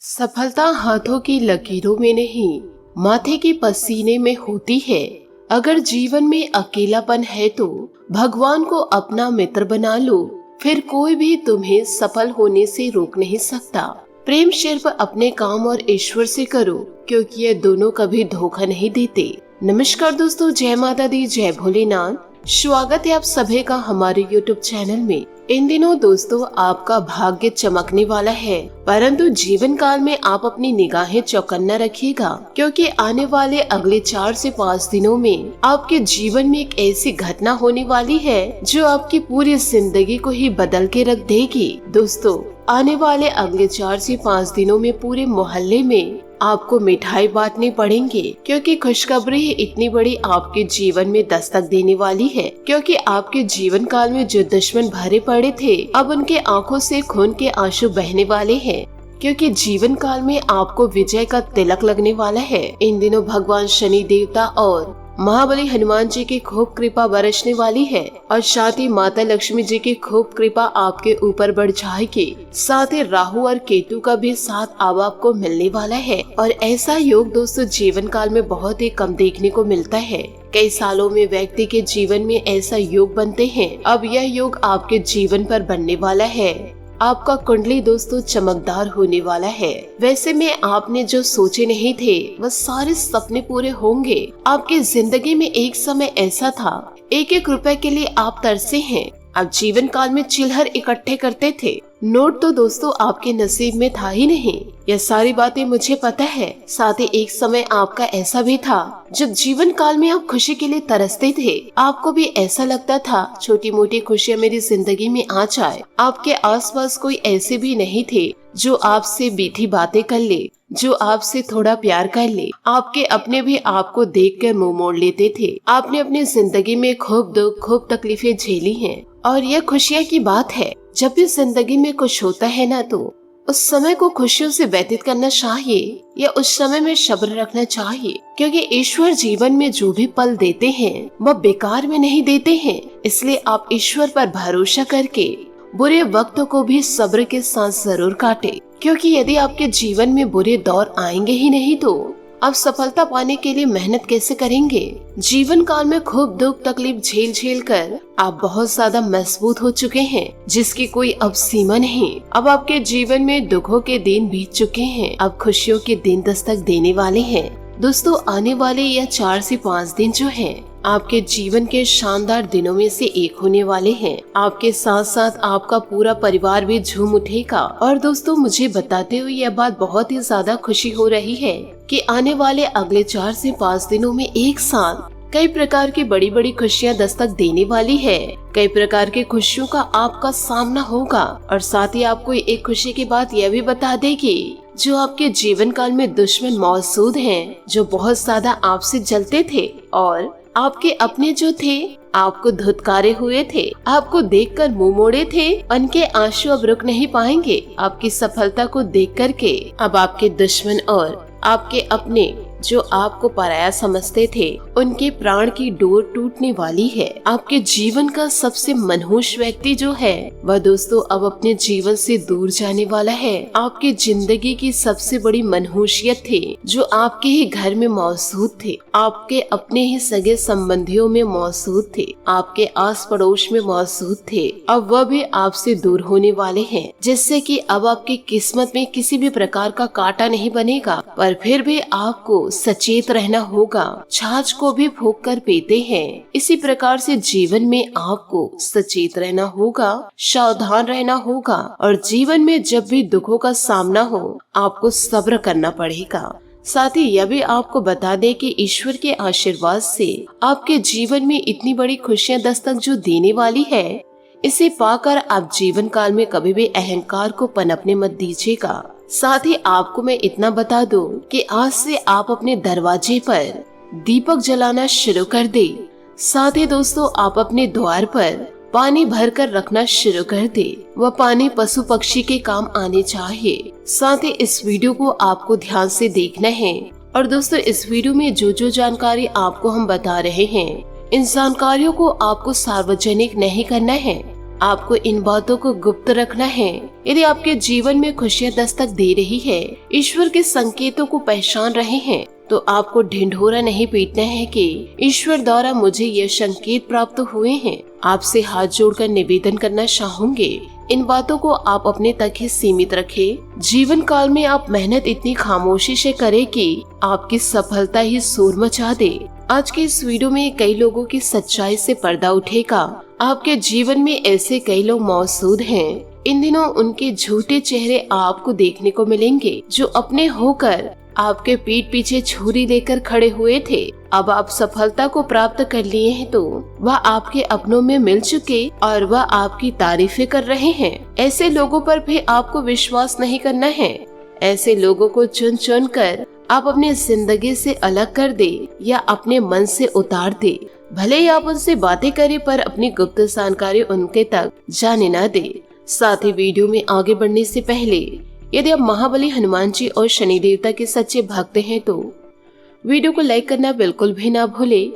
सफलता हाथों की लकीरों में नहीं, माथे के पसीने में होती है। अगर जीवन में अकेलापन है तो भगवान को अपना मित्र बना लो, फिर कोई भी तुम्हें सफल होने से रोक नहीं सकता। प्रेम सिर्फ अपने काम और ईश्वर से करो, क्योंकि ये दोनों कभी धोखा नहीं देते। नमस्कार दोस्तों, जय माता दी, जय भोलेनाथ। स्वागत है आप सभी का हमारे YouTube चैनल में। इन दिनों दोस्तों आपका भाग्य चमकने वाला है, परंतु जीवन काल में आप अपनी निगाहें चौकन्ना रखिएगा, क्योंकि आने वाले अगले 4 से 5 दिनों में आपके जीवन में एक ऐसी घटना होने वाली है जो आपकी पूरी जिंदगी को ही बदल के रख देगी। दोस्तों, आने वाले अगले 4 से 5 दिनों में पूरे मोहल्ले में आपको मिठाई बांटने पड़ेंगे, क्योंकि खुशखबरी इतनी बड़ी आपके जीवन में दस्तक देने वाली है। क्योंकि आपके जीवन काल में जो दुश्मन भरे पड़े थे, अब उनके आंखों से खून के आंसू बहने वाले हैं, क्योंकि जीवन काल में आपको विजय का तिलक लगने वाला है। इन दिनों भगवान शनि देवता और महाबली हनुमान जी की खूब कृपा बरसने वाली है, और साथ ही माता लक्ष्मी जी की खूब कृपा आपके ऊपर बढ़ जाएगी। साथ ही राहु और केतु का भी साथ अब आपको मिलने वाला है, और ऐसा योग दोस्तों जीवन काल में बहुत ही कम देखने को मिलता है। कई सालों में व्यक्ति के जीवन में ऐसा योग बनते हैं। अब यह योग आपके जीवन पर बनने वाला है। आपका कुंडली दोस्तों चमकदार होने वाला है। वैसे में आपने जो सोचे नहीं थे वह सारे सपने पूरे होंगे। आपकी जिंदगी में एक समय ऐसा था, एक एक रुपए के लिए आप तरसे हैं। आप जीवन काल में चिल्हर इकट्ठे करते थे, नोट तो दोस्तों आपके नसीब में था ही नहीं। यह सारी बातें मुझे पता है। साथ ही एक समय आपका ऐसा भी था जब जीवन काल में आप खुशी के लिए तरसते थे। आपको भी ऐसा लगता था छोटी मोटी खुशियां मेरी जिंदगी में आ जाए। आपके आसपास कोई ऐसे भी नहीं थे जो आपसे मीठी बातें कर ले, जो आपसे थोड़ा प्यार कर ले। आपके अपने भी आपको देखकर मुंह मोड़ लेते थे। आपने अपनी जिंदगी में खूब दुख, खूब तकलीफें झेली हैं, और यह खुशियाँ की बात है। जब भी जिंदगी में कुछ होता है ना, तो उस समय को खुशियों से व्यतीत करना चाहिए, या उस समय में सब्र रखना चाहिए, क्योंकि ईश्वर जीवन में जो भी पल देते हैं वह बेकार में नहीं देते हैं। इसलिए आप ईश्वर पर भरोसा करके बुरे वक्तों को भी सब्र के साथ जरूर काटे, क्योंकि यदि आपके जीवन में बुरे दौर आएंगे ही नहीं तो आप सफलता पाने के लिए मेहनत कैसे करेंगे। जीवन काल में खूब दुख तकलीफ झेल झेल कर आप बहुत ज्यादा मजबूत हो चुके हैं, जिसकी कोई अब सीमा नहीं। अब आपके जीवन में दुखों के दिन बीत चुके हैं, अब खुशियों के दिन दस्तक देने वाले हैं। दोस्तों, आने वाले यह 4 से 5 दिन जो है आपके जीवन के शानदार दिनों में से एक होने वाले हैं। आपके साथ साथ आपका पूरा परिवार भी झूम उठेगा। और दोस्तों, मुझे बताते हुए यह बात बहुत ही ज्यादा खुशी हो रही है कि आने वाले अगले 4 से 5 दिनों में एक साथ कई प्रकार की बड़ी बड़ी खुशियां दस्तक देने वाली है। कई प्रकार की खुशियों का आपका सामना होगा, और साथ ही आपको एक खुशी की बात यह भी बता देगी, जो आपके जीवन काल में दुश्मन मौजूद हैं, जो बहुत ज्यादा आपसे जलते थे, और आपके अपने जो थे आपको धुतकारे हुए थे, आपको देखकर मुंह मोड़े थे, उनके आंसू अब रुक नहीं पाएंगे। आपकी सफलता को देख करके अब आपके दुश्मन और आपके अपने जो आपको पराया समझते थे, उनके प्राण की डोर टूटने वाली है। आपके जीवन का सबसे मनहूस व्यक्ति जो है वह दोस्तों अब अपने जीवन से दूर जाने वाला है। आपकी जिंदगी की सबसे बड़ी मनहूसियत थे जो आपके ही घर में मौजूद थे, आपके अपने ही सगे संबंधियों में मौजूद थे, आपके आस पड़ोस में मौजूद थे, अब वह भी आपसे दूर होने वाले हैं। जिससे कि अब आपकी किस्मत में किसी भी प्रकार का कांटा नहीं बनेगा, पर फिर भी आपको सचेत रहना होगा। छाछ को भी फूंक कर पीते हैं, इसी प्रकार से जीवन में आपको सचेत रहना होगा, सावधान रहना होगा, और जीवन में जब भी दुखों का सामना हो आपको सब्र करना पड़ेगा। साथ ही यह भी आपको बता दे कि ईश्वर के आशीर्वाद से आपके जीवन में इतनी बड़ी खुशियां दस्तक जो देने वाली है, इसे पाकर आप जीवन काल में कभी भी अहंकार को पनपने मत दीजिएगा। साथ ही आपको मैं इतना बता दूं कि आज से आप अपने दरवाजे पर दीपक जलाना शुरू कर दे। साथ ही दोस्तों, आप अपने द्वार पर पानी भर कर रखना शुरू कर दे। वह पानी पशु पक्षी के काम आने चाहिए। साथ ही इस वीडियो को आपको ध्यान से देखना है। और दोस्तों, इस वीडियो में जो जो जानकारी आपको हम बता रहे हैं, इन जानकारियों को आपको सार्वजनिक नहीं करना है। आपको इन बातों को गुप्त रखना है। यदि आपके जीवन में खुशियाँ दस्तक दे रही है, ईश्वर के संकेतों को पहचान रहे हैं, तो आपको ढिंढोरा नहीं पीटना है कि ईश्वर द्वारा मुझे ये संकेत प्राप्त हुए हैं। आपसे हाथ जोड़कर निवेदन करना चाहूंगे, इन बातों को आप अपने तक ही सीमित रखें। जीवन काल में आप मेहनत इतनी खामोशी से करें कि आपकी सफलता ही शोर मचा दे। आज के इस वीडियो में कई लोगों की सच्चाई से पर्दा उठेगा। आपके जीवन में ऐसे कई लोग मौजूद हैं, इन दिनों उनके झूठे चेहरे आपको देखने को मिलेंगे, जो अपने होकर आपके पीठ पीछे छुरी लेकर खड़े हुए थे। अब आप सफलता को प्राप्त कर लिए हैं तो वह आपके अपनों में मिल चुके और वह आपकी तारीफें कर रहे हैं। ऐसे लोगों पर भी आपको विश्वास नहीं करना है। ऐसे लोगों को चुन चुन कर आप अपनी जिंदगी से अलग कर दे या अपने मन से उतार दे। भले ही आप उनसे बातें करें, पर अपनी गुप्त जानकारी उनके तक जाने न दे। साथ ही वीडियो में आगे बढ़ने से पहले यदि आप महाबली हनुमान जी और शनि देवता के सच्चे भक्त हैं तो वीडियो को लाइक करना बिल्कुल भी ना भूले।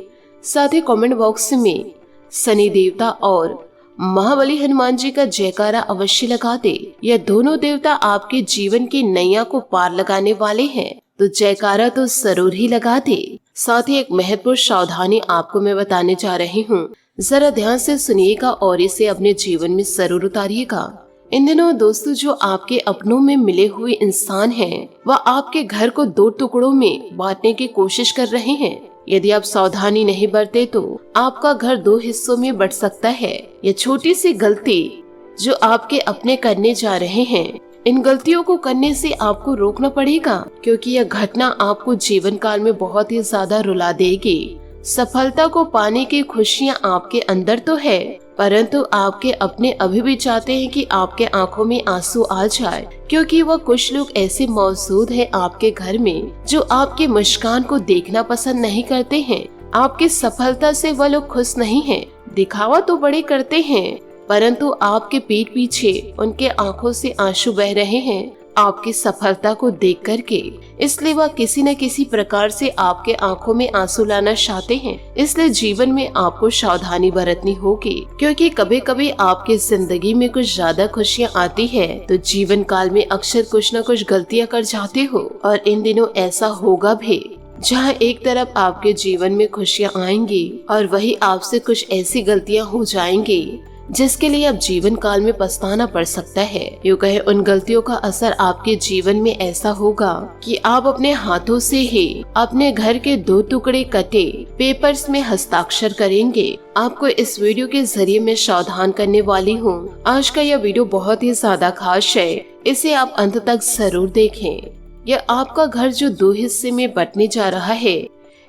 साथ ही कमेंट बॉक्स में शनि देवता और महाबली हनुमान जी का जयकारा अवश्य लगा दे। यह दोनों देवता आपके जीवन की नैया को पार लगाने वाले हैं, तो जयकारा तो जरूर ही लगा दे। साथ ही एक महत्वपूर्ण सावधानी आपको मैं बताने जा रही हूँ, जरा ध्यान से सुनिएगा और इसे अपने जीवन में जरूर उतारिएगा। इन दिनों दोस्तों, जो आपके अपनों में मिले हुए इंसान हैं, वह आपके घर को 2 टुकड़ों में बांटने की कोशिश कर रहे हैं। यदि आप सावधानी नहीं बरते तो आपका घर 2 हिस्सों में बंट सकता है। यह छोटी सी गलती जो आपके अपने करने जा रहे हैं, इन गलतियों को करने से आपको रोकना पड़ेगा, क्योंकि यह घटना आपको जीवन काल में बहुत ही ज्यादा रुला देगी। सफलता को पाने की खुशियाँ आपके अंदर तो है, परंतु आपके अपने अभी भी चाहते हैं कि आपके आंखों में आंसू आ जाए, क्योंकि वह कुछ लोग ऐसे मौजूद हैं आपके घर में जो आपके मुस्कान को देखना पसंद नहीं करते हैं। आपकी सफलता से वह लोग खुश नहीं हैं। दिखावा तो बड़े करते हैं, परंतु आपके पीठ पीछे उनके आंखों से आंसू बह रहे हैं आपकी सफलता को देख करके। इसलिए वह किसी न किसी प्रकार से आपके आंखों में आंसू लाना चाहते हैं। इसलिए जीवन में आपको सावधानी बरतनी होगी, क्योंकि कभी कभी आपकी जिंदगी में कुछ ज्यादा खुशियाँ आती है तो जीवन काल में अक्सर कुछ न कुछ गलतियाँ कर जाते हो। और इन दिनों ऐसा होगा भी, जहाँ एक तरफ आपके जीवन में खुशियाँ आएंगी और वही आपसे कुछ ऐसी गलतियाँ हो जाएंगी जिसके लिए अब जीवन काल में पछताना पड़ सकता है। यूँ कहे, उन गलतियों का असर आपके जीवन में ऐसा होगा कि आप अपने हाथों से ही अपने घर के 2 टुकड़े कटे पेपर्स में हस्ताक्षर करेंगे। आपको इस वीडियो के जरिए मैं सावधान करने वाली हूँ। आज का यह वीडियो बहुत ही ज्यादा खास है, इसे आप अंत तक जरूर देखें। यह आपका घर जो 2 हिस्से में बंटने जा रहा है,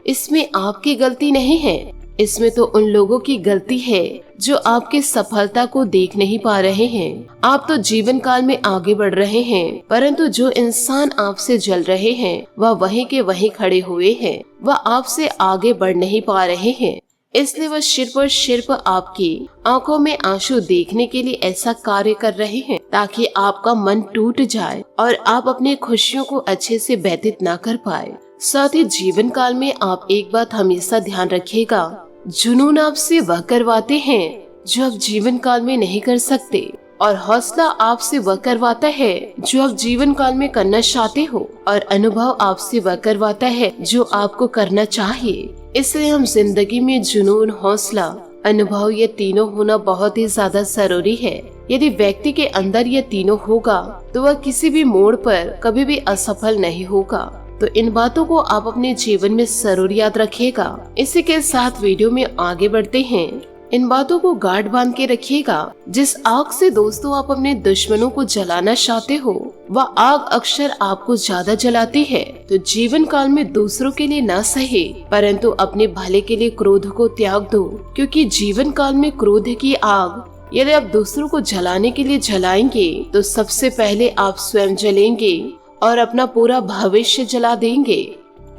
इसमें आपकी गलती नहीं है, इसमें तो उन लोगों की गलती है जो आपकी सफलता को देख नहीं पा रहे हैं। आप तो जीवन काल में आगे बढ़ रहे हैं, परंतु जो इंसान आपसे जल रहे हैं वह वहीं के वहीं खड़े हुए हैं। वह आपसे आगे बढ़ नहीं पा रहे हैं, इसलिए वह सिर्फ आपकी आंखों में आंसू देखने के लिए ऐसा कार्य कर रहे हैं ताकि आपका मन टूट जाए और आप अपनी खुशियों को अच्छे से व्यतीत न कर पाए। साथ ही जीवन काल में आप एक बात हमेशा ध्यान रखिएगा, जुनून आपसे वह करवाते हैं जो आप जीवन काल में नहीं कर सकते, और हौसला आपसे वह करवाता है जो आप जीवन काल में करना चाहते हो, और अनुभव आपसे वह करवाता है जो आपको करना चाहिए। इसलिए हम जिंदगी में जुनून, हौसला, अनुभव, ये तीनों होना बहुत ही ज्यादा जरूरी है। यदि व्यक्ति के अंदर ये तीनों होगा तो वह किसी भी मोड़ पर कभी भी असफल नहीं होगा। तो इन बातों को आप अपने जीवन में जरूर याद रखिएगा। इसी के साथ वीडियो में आगे बढ़ते हैं। इन बातों को गांठ बांध के रखिएगा। जिस आग से दोस्तों आप अपने दुश्मनों को जलाना चाहते हो, वह आग अक्सर आपको ज्यादा जलाती है। तो जीवन काल में दूसरों के लिए न सहे, परंतु अपने भले के लिए क्रोध को त्याग दो, क्योंकि जीवन काल में क्रोध की आग यदि आप दूसरों को जलाने के लिए जलाएंगे तो सबसे पहले आप स्वयं जलेंगे और अपना पूरा भविष्य जला देंगे,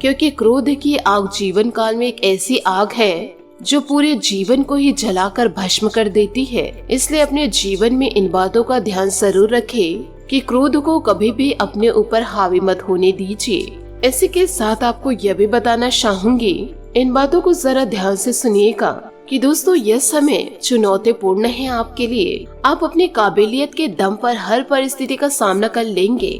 क्योंकि क्रोध की आग जीवन काल में एक ऐसी आग है जो पूरे जीवन को ही जलाकर भस्म कर देती है। इसलिए अपने जीवन में इन बातों का ध्यान जरूर रखें कि क्रोध को कभी भी अपने ऊपर हावी मत होने दीजिए। इसी के साथ आपको यह भी बताना चाहूंगी, इन बातों को जरा ध्यान से सुनिएगा, कि दोस्तों यह समय चुनौतीपूर्ण है आपके लिए। आप अपनी काबिलियत के दम पर हर परिस्थिति का सामना कर लेंगे।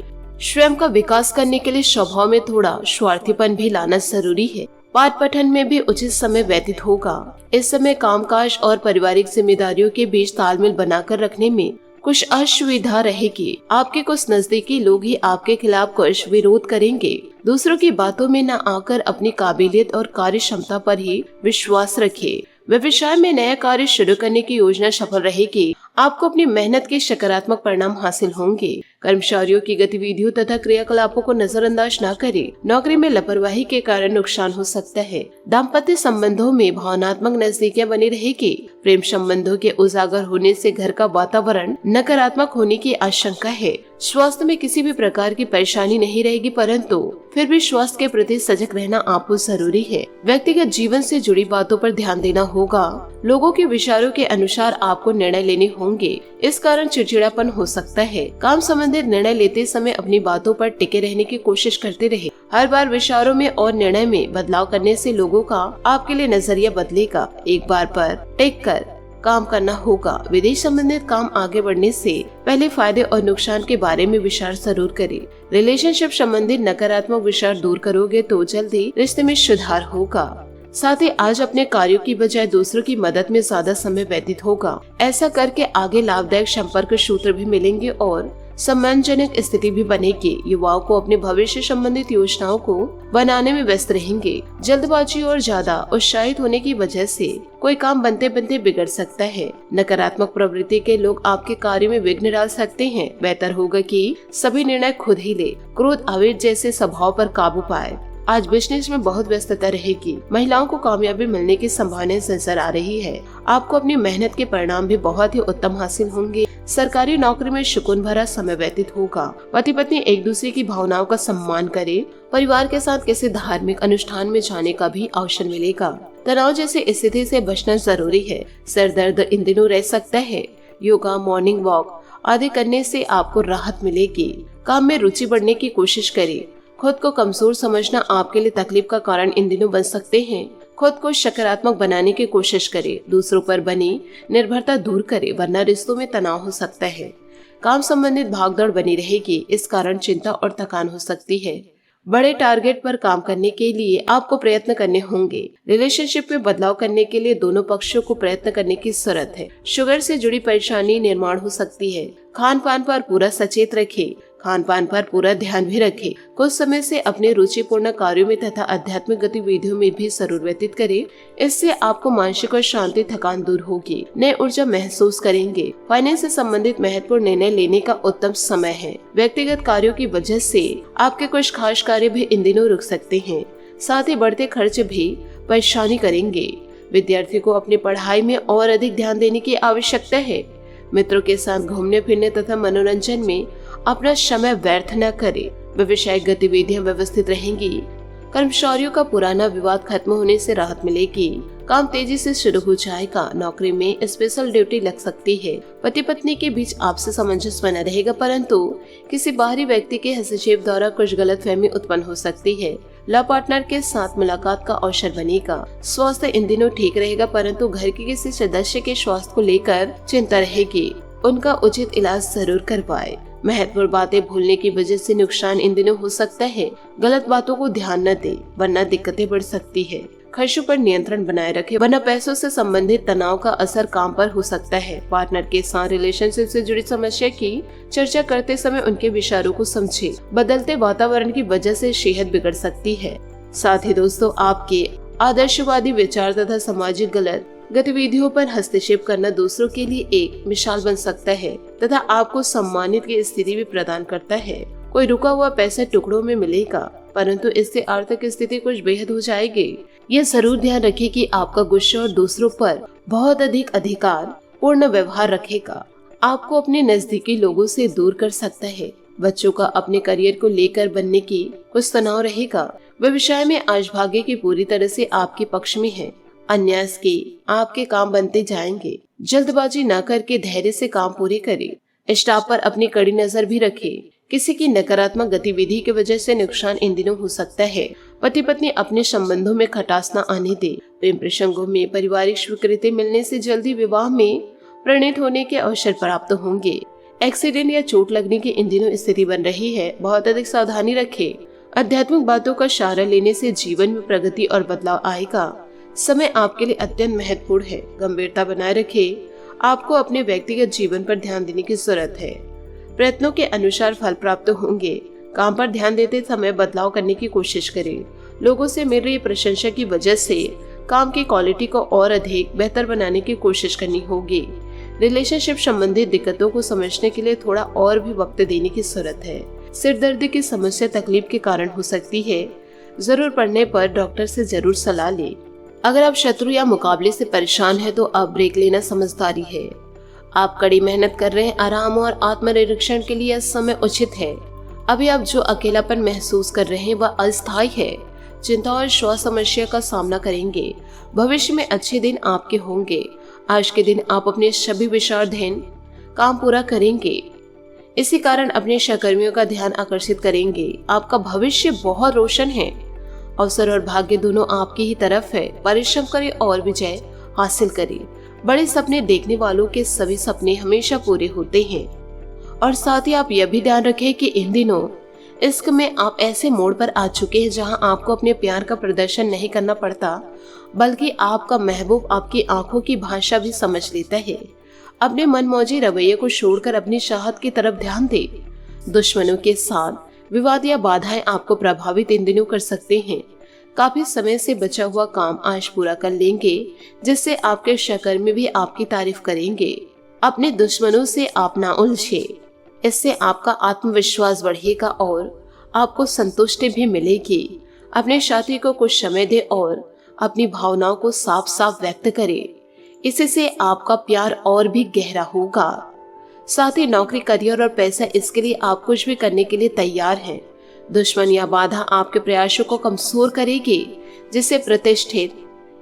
स्वयं का विकास करने के लिए स्वभाव में थोड़ा स्वार्थीपन भी लाना जरूरी है। पाठ पठन में भी उचित समय व्यतीत होगा। इस समय कामकाज और पारिवारिक जिम्मेदारियों के बीच तालमेल बनाकर रखने में कुछ असुविधा रहेगी। आपके कुछ नजदीकी लोग ही आपके खिलाफ कुछ विरोध करेंगे। दूसरों की बातों में न आकर अपनी काबिलियत और कार्य क्षमता पर ही विश्वास रखें। व्यवसाय में नया कार्य शुरू करने की योजना सफल रहेगी। आपको अपनी मेहनत के सकारात्मक परिणाम हासिल होंगे। कर्मचारियों की गतिविधियों तथा क्रियाकलापों को नजरअंदाज न करें। नौकरी में लापरवाही के कारण नुकसान हो सकता है। दाम्पत्य संबंधों में भावनात्मक नजदीकियां बनी रहेगी। प्रेम संबंधों के उजागर होने से घर का वातावरण नकारात्मक होने की आशंका है। स्वास्थ्य में किसी भी प्रकार की परेशानी नहीं रहेगी, परंतु फिर भी स्वास्थ्य के प्रति सजग रहना आपको जरूरी है। व्यक्तिगत जीवन से जुड़ी बातों पर ध्यान देना होगा। लोगों के विचारों के अनुसार आपको निर्णय लेने होंगे। इस कारण चिड़चिड़ापन हो सकता है। काम संबंधित निर्णय लेते समय अपनी बातों पर टिके रहने की कोशिश करते रहे। हर बार विचारों में और निर्णय में बदलाव करने से लोगों का आपके लिए नजरिया बदलेगा। एक बार पर टिक कर काम करना होगा। विदेश संबंधित काम आगे बढ़ने से पहले फायदे और नुकसान के बारे में विचार जरूर करें। रिलेशनशिप संबंधित नकारात्मक विचार दूर करोगे तो जल्दी रिश्ते में सुधार होगा। साथ ही आज अपने कार्यों की बजाय दूसरों की मदद में ज्यादा समय व्यतीत होगा। ऐसा करके आगे लाभदायक संपर्क सूत्र भी मिलेंगे और सम्मानजनक स्थिति भी बनेगी। युवाओं को अपने भविष्य संबंधित योजनाओं को बनाने में व्यस्त रहेंगे। जल्दबाजी और ज्यादा उत्साहित होने की वजह से कोई काम बनते बनते बिगड़ सकता है। नकारात्मक प्रवृत्ति के लोग आपके कार्य में विघ्न डाल सकते हैं। बेहतर होगा कि सभी निर्णय खुद ही ले। क्रोध, आवेग जैसे स्वभाव पर काबू पाए। आज बिजनेस में बहुत व्यस्तता रहेगी। महिलाओं को कामयाबी मिलने की संभावना नजर आ रही है। आपको अपनी मेहनत के परिणाम भी बहुत ही उत्तम हासिल होंगे। सरकारी नौकरी में सुकून भरा समय व्यतीत होगा। पति पत्नी एक दूसरे की भावनाओं का सम्मान करे। परिवार के साथ किसी धार्मिक अनुष्ठान में जाने का भी अवसर मिलेगा। तनाव जैसी स्थिति से बचना जरूरी है। सर दर्द इन दिनों रह सकता है। योगा, मॉर्निंग वॉक आदि करने से आपको राहत मिलेगी। काम में रुचि बढ़ने की कोशिश करें। खुद को कमजोर समझना आपके लिए तकलीफ का कारण इन दिनों बन सकते हैं। खुद को सकारात्मक बनाने की कोशिश करें। दूसरों पर बनी निर्भरता दूर करें, वरना रिश्तों में तनाव हो सकता है। काम संबंधित भागदौड़ बनी रहेगी। इस कारण चिंता और थकान हो सकती है। बड़े टारगेट पर काम करने के लिए आपको प्रयत्न करने होंगे। रिलेशनशिप में बदलाव करने के लिए दोनों पक्षों को प्रयत्न करने की जरूरत है। शुगर से जुड़ी परेशानी निर्माण हो सकती है। खान पान पर पूरा सचेत रखें। खान पान पर पूरा ध्यान भी रखें। कुछ समय से अपने रुचिपूर्ण कार्यों में तथा आध्यात्मिक गतिविधियों में भी जरूर व्यतीत करें। इससे आपको मानसिक और शांति थकान दूर होगी। नई ऊर्जा महसूस करेंगे। फाइनेंस से संबंधित महत्वपूर्ण निर्णय लेने का उत्तम समय है। व्यक्तिगत कार्यों की वजह से आपके कुछ खास कार्य भी इन दिनों रुक सकते हैं। साथ ही बढ़ते खर्च भी परेशानी करेंगे। विद्यार्थी को अपनी पढ़ाई में और अधिक ध्यान देने की आवश्यकता है। मित्रों के साथ घूमने फिरने तथा मनोरंजन में अपना समय व्यर्थ न करें। व्यवसायिक गतिविधियां व्यवस्थित रहेंगी। कर्मचारियों का पुराना विवाद खत्म होने से राहत मिलेगी। काम तेजी से शुरू हो जाएगा। नौकरी में स्पेशल ड्यूटी लग सकती है। पति पत्नी के बीच आपसी सामंजस्य बना रहेगा, परंतु किसी बाहरी व्यक्ति के हस्तक्षेप द्वारा कुछ गलतफहमी उत्पन्न हो सकती है। लव पार्टनर के साथ मुलाकात का अवसर बनेगा। स्वास्थ्य इन दिनों ठीक रहेगा, परंतु घर के किसी सदस्य के स्वास्थ्य को लेकर चिंता रहेगी। उनका उचित इलाज जरूर करवाएं। महत्वपूर्ण बातें भूलने की वजह से नुकसान इन दिनों हो सकता है। गलत बातों को ध्यान न दें, वरना दिक्कतें बढ़ सकती है। खर्चों पर नियंत्रण बनाए रखें, वरना पैसों से संबंधित तनाव का असर काम पर हो सकता है। पार्टनर के साथ रिलेशनशिप से जुड़ी समस्या की चर्चा करते समय उनके विचारों को समझें। बदलते वातावरण की वजह से सेहत बिगड़ सकती है। साथ ही दोस्तों, आपके आदर्शवादी विचार तथा सामाजिक गलत गतिविधियों पर हस्तक्षेप करना दूसरों के लिए एक मिसाल बन सकता है तथा आपको सम्मानित की स्थिति भी प्रदान करता है। कोई रुका हुआ पैसा टुकड़ों में मिलेगा, परंतु इससे आर्थिक स्थिति कुछ बेहद हो जाएगी। यह जरूर ध्यान रखें कि आपका गुस्सा और दूसरों पर बहुत अधिक अधिकार पूर्ण व्यवहार रखेगा। आपको अपने नजदीकी लोगों से दूर कर सकता है। बच्चों का अपने करियर को लेकर बनने की कुछ तनाव रहेगा। व्यवसाय में आज भाग्य की पूरी तरह से आपके पक्ष में है। अन्यास के आपके काम बनते जाएंगे। जल्दबाजी न करके धैर्य से काम पूरे करें। स्टाफ पर अपनी कड़ी नजर भी रखें। किसी की नकारात्मक गतिविधि की वजह से नुकसान इन दिनों हो सकता है। पति पत्नी अपने संबंधों में खटास न आने दे। प्रेम प्रसंगों में पारिवारिक स्वीकृति मिलने से जल्दी विवाह में परिणत होने के अवसर प्राप्त होंगे। एक्सीडेंट या चोट लगने की इन दिनों स्थिति बन रही है, बहुत अधिक सावधानी रखें। आध्यात्मिक बातों का सहारा लेने से जीवन में प्रगति और बदलाव आएगा। समय आपके लिए अत्यंत महत्वपूर्ण है, गंभीरता बनाए रखें। आपको अपने व्यक्तिगत जीवन पर ध्यान देने की जरूरत है। प्रयत्नों के अनुसार फल प्राप्त होंगे। काम पर ध्यान देते समय बदलाव करने की कोशिश करें। लोगों से मिल रही प्रशंसा की वजह से काम की क्वालिटी को और अधिक बेहतर बनाने की कोशिश करनी होगी। रिलेशनशिप संबंधित दिक्कतों को समझने के लिए थोड़ा और भी वक्त देने की जरूरत है। सिर दर्द की समस्या तकलीफ के कारण हो सकती है, जरूर पड़ने पर डॉक्टर से जरूर सलाह लें। अगर आप शत्रु या मुकाबले से परेशान हैं तो अब ब्रेक लेना समझदारी है। आप कड़ी मेहनत कर रहे हैं, आराम और आत्मनिरीक्षण के लिए समय उचित है। अभी आप जो अकेलापन महसूस कर रहे हैं वह अस्थायी है। चिंता और श्वास समस्या का सामना करेंगे। भविष्य में अच्छे दिन आपके होंगे। आज के दिन आप अपने सभी विचाराधीन काम पूरा करेंगे। इसी कारण अपने सहकर्मियों का ध्यान आकर्षित करेंगे। आपका भविष्य बहुत रोशन है। अवसर और भाग्य दोनों आपकी ही तरफ है। परिश्रम करें और विजय हासिल करें। बड़े सपने देखने वालों के सभी सपने हमेशा पूरे होते हैं। और साथ ही आप यह भी ध्यान रखें कि इन दिनों इश्क में आप ऐसे मोड़ पर आ चुके हैं जहां आपको अपने प्यार का प्रदर्शन नहीं करना पड़ता, बल्कि आपका महबूब आपकी आंखों की भाषा भी समझ लेता है। अपने मनमौजी रवैये को छोड़कर अपनी चाहत की तरफ ध्यान दे। दुश्मनों के साथ विवाद या बाधाएं आपको प्रभावित इन दिनों कर सकते हैं। काफी समय से बचा हुआ काम आज पूरा कर लेंगे, जिससे आपके सहकर्मी भी आपकी तारीफ करेंगे। अपने दुश्मनों से आप ना उलझे, इससे आपका आत्मविश्वास बढ़ेगा और आपको संतुष्टि भी मिलेगी। अपने साथी को कुछ समय दे और अपनी भावनाओं को साफ साफ व्यक्त करें। इससे आपका प्यार और भी गहरा होगा। साथ ही नौकरी, करियर और पैसा, इसके लिए आप कुछ भी करने के लिए तैयार हैं। दुश्मन या बाधा आपके प्रयासों को कमजोर करेगी, जिससे प्रतिष्ठित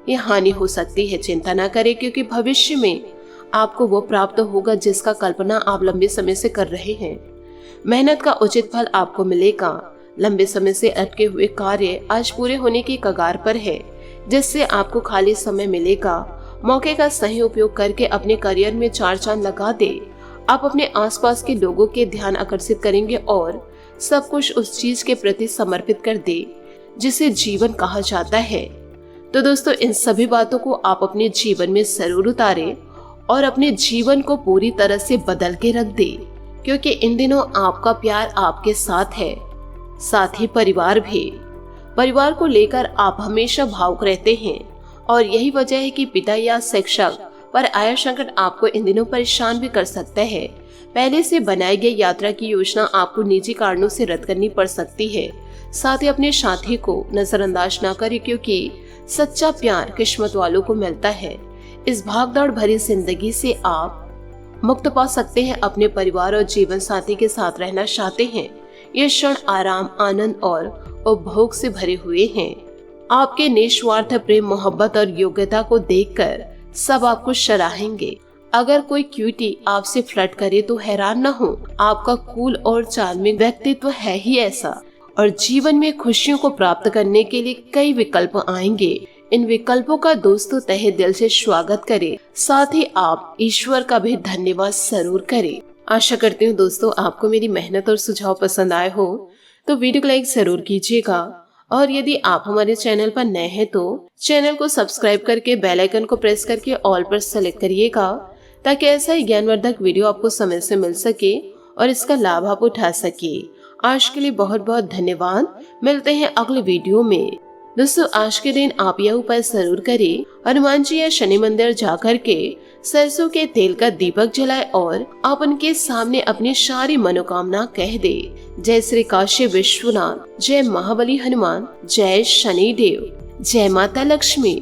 या हानि हो सकती है। चिंता न करें, क्योंकि भविष्य में आपको वो प्राप्त होगा जिसका कल्पना आप लंबे समय से कर रहे हैं। मेहनत का उचित फल आपको मिलेगा। लंबे समय से अटके हुए कार्य आज पूरे होने की कगार पर है, जिससे आपको खाली समय मिलेगा। मौके का सही उपयोग करके अपने करियर में चार चांद लगा दे। आप अपने आसपास के लोगों के ध्यान आकर्षित करेंगे और सब कुछ उस चीज के प्रति समर्पित कर दे जिसे जीवन कहा जाता है। तो दोस्तों, इन सभी बातों को आप अपने जीवन में जरूर उतारें और अपने जीवन को पूरी तरह से बदल के रख दे, क्योंकि इन दिनों आपका प्यार आपके साथ है, साथ ही परिवार भी। परिवार को लेकर आप हमेशा भावुक रहते हैं और यही वजह है कि पिता या शिक्षक पर आया संकट आपको इन दिनों परेशान भी कर सकता है। पहले से बनाई गई यात्रा की योजना आपको निजी कारणों से रद्द करनी पड़ सकती है। साथ ही अपने साथी को नजरअंदाज न करें, क्योंकि सच्चा प्यार किस्मत वालों को मिलता है। इस भागदौड़ भरी जिंदगी से आप मुक्त पा सकते हैं। अपने परिवार और जीवन साथी के साथ रहना चाहते हैं। ये क्षण आराम, आनंद और उपभोग से भरे हुए हैं। आपके निस्वार्थ प्रेम, मोहब्बत और योग्यता को देखकर सब आपको सराहेंगे। अगर कोई क्यूटी आपसे फ्लर्ट करे तो हैरान न हो। आपका कूल और चार्मिंग व्यक्तित्व है ही ऐसा। और जीवन में खुशियों को प्राप्त करने के लिए कई विकल्प आएंगे। इन विकल्पों का दोस्तों तहे दिल से स्वागत करें। साथ ही आप ईश्वर का भी धन्यवाद जरूर करें। आशा करती हूँ दोस्तों आपको मेरी मेहनत और सुझाव पसंद आए हो, तो वीडियो को लाइक जरूर कीजिएगा। और यदि आप हमारे चैनल पर नए हैं तो चैनल को सब्सक्राइब करके बेल आइकन को प्रेस करके ऑल पर सेलेक्ट करिएगा, ताकि ऐसा ही ज्ञानवर्धक वीडियो आपको समय से मिल सके और इसका लाभ आप उठा सके। आज के लिए बहुत बहुत धन्यवाद। मिलते हैं अगले वीडियो में। दोस्तों, आज के दिन आप यह उपाय जरूर करें। हनुमान जी या शनि मंदिर जाकर के सरसों के तेल का दीपक जलाए और आप उनके सामने अपनी सारी मनोकामना कह दे। जय श्री काशी विश्वनाथ, जय महाबली हनुमान, जय शनि देव, जय माता लक्ष्मी।